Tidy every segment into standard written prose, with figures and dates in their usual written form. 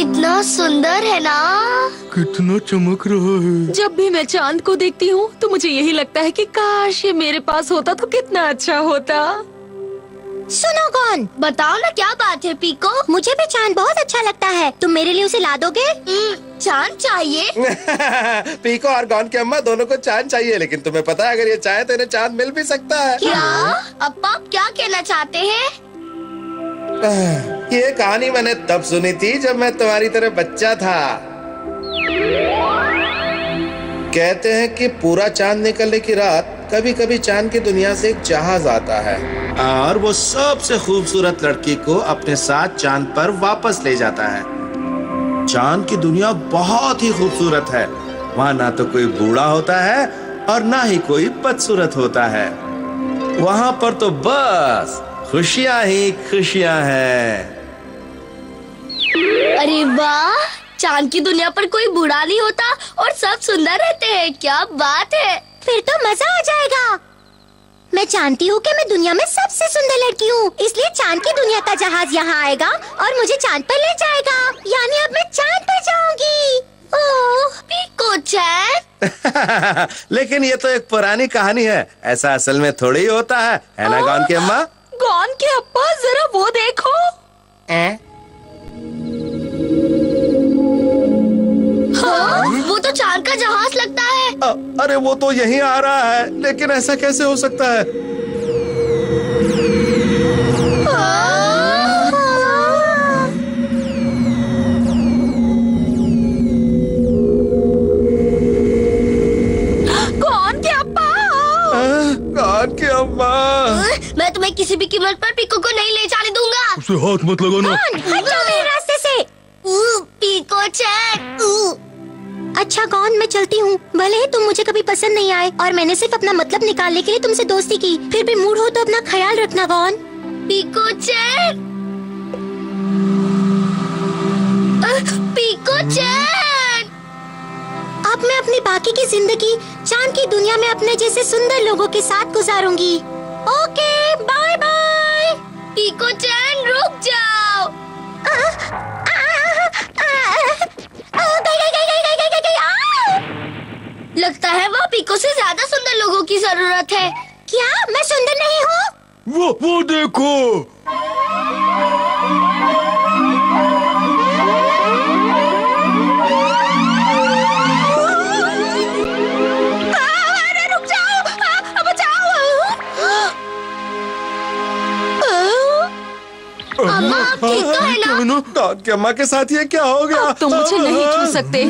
कितना सुंदर है ना। कितना चमक रहा है। जब भी मैं चांद को देखती हूँ तो मुझे यही लगता है कि काश ये मेरे पास होता तो कितना अच्छा होता। सुनो कौन, बताओ ना क्या बात है पीको। मुझे भी चांद बहुत अच्छा लगता है, तुम मेरे लिए उसे ला दोगे? चांद चाहिए? पीको और गॉन की अम्मा दोनों को चांद चाहिए, लेकिन तुम्हें पता है अगर ये चाहे तो इन्हें चांद मिल भी सकता है। क्या? अप्पा आप क्या कहना चाहते हैं? ये कहानी मैंने तब सुनी थी जब मैं तुम्हारी तरह बच्चा था। कहते हैं कि पूरा चांद निकलने की रात कभी कभी चांद की दुनिया से एक जहाज आता है और वो सबसे खूबसूरत लड़की को अपने साथ चांद पर वापस ले जाता है। चांद की दुनिया बहुत ही खूबसूरत है। वहाँ ना तो कोई बूढ़ा होता है और ना ही कोई बदसूरत होता है। वहाँ पर तो बस खुशियाँ ही खुशियाँ हैं। अरे वाह, चांद की दुनिया पर कोई बूढ़ा नहीं होता और सब सुंदर रहते हैं। क्या बात है। फिर तो मजा आ जाएगा। मैं जानती हूँ कि मैं दुनिया में सबसे सुंदर लड़की हूँ, इसलिए चांद की दुनिया का जहाज यहाँ आएगा और मुझे चांद पर ले जाएगा। यानी अब मैं चांद पर जाऊंगी। ओह पीको चैन। लेकिन ये तो एक पुरानी कहानी है, ऐसा असल में थोड़ी ही होता है ना गॉन की अम्मा? गॉन के अप्पा जरा वो देखो। हाँ, वो तो चांद का जहाज लगता है। अरे वो तो यहीं आ रहा है, लेकिन ऐसा कैसे हो सकता है? गॉन के अप्पा। गॉन की अम्मा। मैं तुम्हें किसी भी कीमत पर पीको को नहीं ले जाने दूंगा। उसे हाथ मत लगाना। हट जाओ मेरे रास्ते से। पीको चैन। अच्छा कौन, मैं चलती हूँ। भले ही तुम मुझे कभी पसंद नहीं आए और मैंने सिर्फ अपना मतलब निकालने के लिए तुमसे दोस्ती की, फिर भी मूड हो तो अपना ख्याल रखना कौन। पीको चैन। पीको चैन। अब मैं अपनी बाकी की जिंदगी चांद की दुनिया में अपने जैसे सुंदर लोगों के साथ गुजारूंगी। Okay bye bye. पीको चैन रुक जाओ। लगता है वहाँ पीको से ज्यादा सुंदर लोगों की जरूरत है। क्या मैं सुंदर नहीं हूँ? वो देखो। अरे रुक जाओ, बचाओ। अम्मा आप ठीक तो है ना? गॉन की अम्मा के साथ ये क्या हो गया? अब तो मुझे नहीं छू सकते।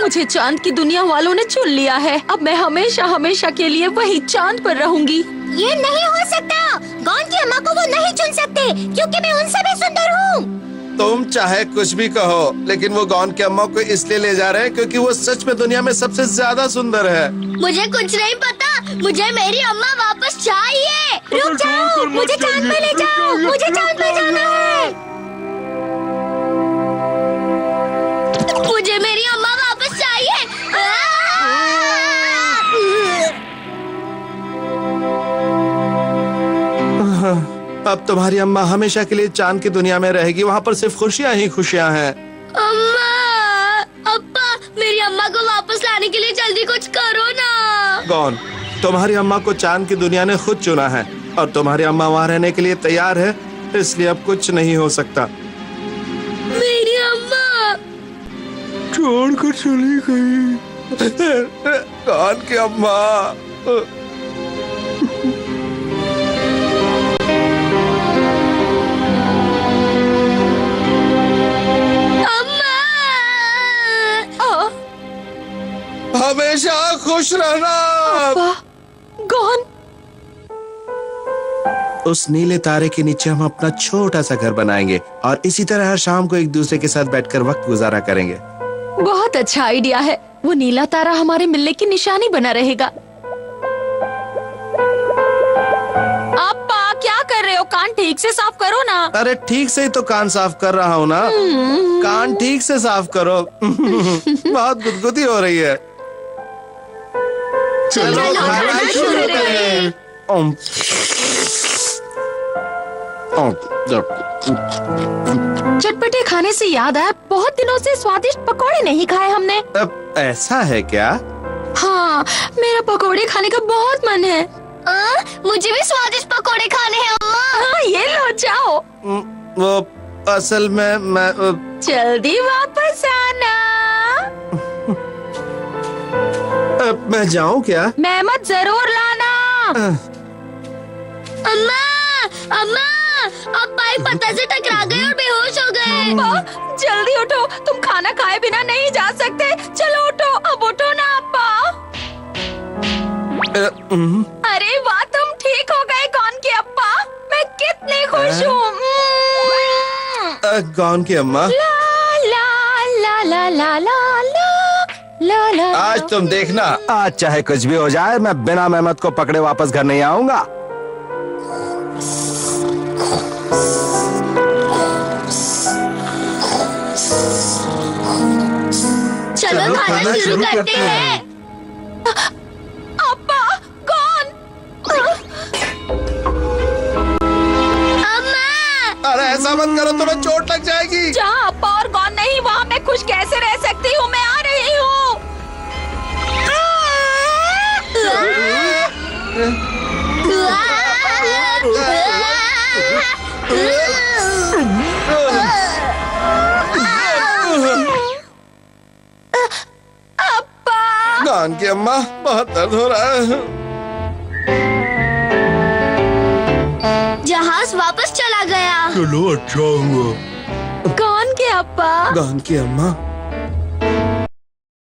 मुझे चांद की दुनिया वालों ने चुन लिया है। अब मैं हमेशा हमेशा के लिए वही चांद पर रहूंगी। ये नहीं हो सकता। गॉन की अम्मा को वो नहीं चुन सकते क्योंकि मैं उनसे भी सुंदर हूँ। तुम चाहे कुछ भी कहो, लेकिन वो गॉन की अम्मा को इसलिए ले जा रहे हैं क्योंकि वो सच में दुनिया में सबसे ज्यादा सुंदर है। मुझे कुछ नहीं पता, मुझे मेरी अम्मा वापस चाहिए। रुक जाओ, मुझे चांद पे ले जाओ, मुझे चांद पे जाना है। मुझे मेरी अम्मा वापस चाहिए। अब तुम्हारी अम्मा हमेशा के लिए चांद की दुनिया में रहेगी। वहाँ पर सिर्फ खुशियाँ ही खुशियाँ हैं। अम्मा, अप्पा, मेरी अम्मा को वापस लाने के लिए जल्दी कुछ करो ना। गॉन, तुम्हारी अम्मा को चांद की दुनिया ने खुद चुना है और तुम्हारी अम्मा वहाँ रहने के लिए तैयार है, इसलिए अब कुछ नहीं हो सकता। मेरी अम्मा छोड़कर चली गई। गॉन की अम्मा। हमेशा खुश रहना। गॉन। उस नीले तारे के नीचे हम अपना छोटा सा घर बनाएंगे और इसी तरह हर शाम को एक दूसरे के साथ बैठकर वक्त गुजारा करेंगे। बहुत अच्छा आइडिया है। वो नीला तारा हमारे मिलने की निशानी बना रहेगा। अप्पा क्या कर रहे हो? कान ठीक से साफ करो ना। अरे ठीक से ही तो कान साफ कर रहा हूँ ना। कान ठीक से साफ करो। बहुत गुदगुदी हो रही है। चलो खाना शुरू करें। चटपटे खाने से याद आया, बहुत दिनों से स्वादिष्ट पकोड़े नहीं खाए हमने। अब ऐसा है क्या? हाँ, मेरा पकोड़े खाने का बहुत मन है। मुझे भी स्वादिष्ट पकोड़े खाने हैं अम्मा। हाँ, ये लो जाओ। वो असल में मैं जल्दी वापस आना। मैं जाऊं क्या? मेहमत जरूर लाना। अम्मा अम्मा, अब्बा एक पत्थर से टकरा गए और बेहोश हो गए। जल्दी उठो, तुम खाना खाए बिना नहीं जा सकते। चलो उठो, अब उठो ना अब्बा। अरे वाह, तुम ठीक हो गए गॉन के अब्बा। मैं कितनी खुश हूँ। गॉन की अम्मा, ला ला ला ला ला ला ला ला। आज तुम देखना, आज चाहे कुछ भी हो जाए, मैं बिना मेहमत को पकड़े वापस घर नहीं आऊंगा। चलो खाना शुरू करते हैं। अब्बा, कौन? अम्मा अरे ऐसा मत करो, तुम्हें चोट लग जाएगी। जहाँ अब्बा और कौन नहीं, वहाँ मैं खुश कैसे रह सकती हूँ? मैं आ रही हूँ। गॉन की अम्मा, बहुत दर्द हो रहा है। जहाज वापस चला गया। चलो अच्छा हुआ। कौन के अब्बा? गॉन की अम्मा,